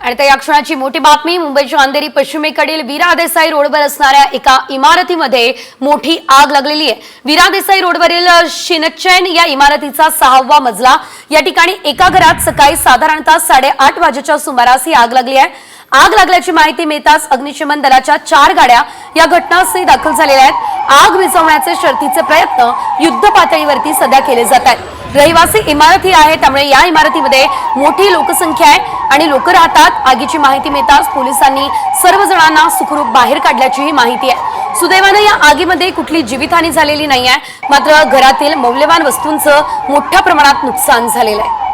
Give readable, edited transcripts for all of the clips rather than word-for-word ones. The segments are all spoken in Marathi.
आणि त्या या क्षणाची मोठी बातमी मुंबईच्या अंधेरी पश्चिमेकडील वीरा देसाई रोडवर असणाऱ्या एका इमारतीमध्ये मोठी आग लागलेली आहे। वीरा देसाई रोडवरील शिनचैन या इमारतीचा 6वा मजला या ठिकाणी एका घरात सकाळी साधारणतः 8:30 वाजेच्या सुमारास ही आग लागली आहे। आग लागल्याची माहिती मिळताच अग्निशमन दलाच्या 4 गाड्या या घटनास्थळी दाखल झालेल्या आहेत। आग विझवण्याचे शर्थीचे प्रयत्न युद्ध पातळीवरती सध्या केले जात आहेत। रहिवासी इमारती आहे, त्यामुळे या इमारतीमध्ये मोठी लोकसंख्या आहे आणि लोक राहतात। आगीची माहिती मिळताच पोलिसांनी सर्व जणांना सुखरूप बाहेर काढल्याची माहिती आहे। सुदैवाने या आगीमध्ये कुठली जीवितहानी झालेली नाहीये, मात्र घरातील मौल्यवान वस्तूंचं मोठ्या प्रमाणात नुकसान झालेलं आहे।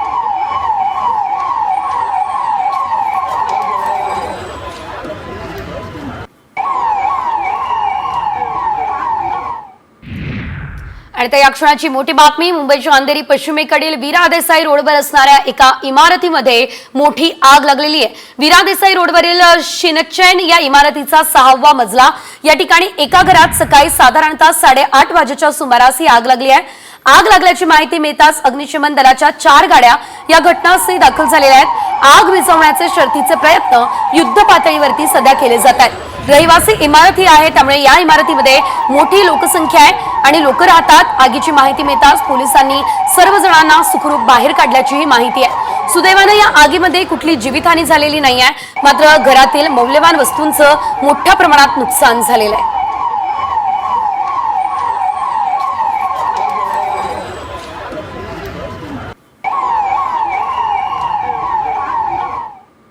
आणि त्या या क्षणाची मोठी बातमी मुंबईच्या अंधेरी पश्चिमेकडील वीरा देसाई रोडवर असणाऱ्या एका इमारतीमध्ये मोठी आग लागलेली आहे। वीरा देसाई रोडवरील शिनचैन या इमारतीचा 6वा मजला या ठिकाणी एका घरात सकाळी साधारणतः 8:30 वाजेच्या सुमारास ही आग लागली आहे। आग लागल्याची माहिती मिळताच अग्निशमन दलाच्या 4 गाड्या या घटनास्थळी दाखल झालेल्या आहेत। आग विझवण्याचे शर्थीचे प्रयत्न युद्ध पातळीवरती सध्या केले जात आहेत। रहिवासी इमारती आहे, त्यामुळे या इमारतीमध्ये मोठी लोकसंख्या आहे आणि लोक राहतात। आगीची माहिती मिळताच पोलिसांनी सर्व जणांना सुखरूप बाहेर काढल्याची माहिती आहे। सुदैवाने या आगीमध्ये कुठली जीवितहानी झालेली नाहीये, मात्र घरातील मौल्यवान वस्तूंचं मोठ्या प्रमाणात नुकसान झालेलं आहे।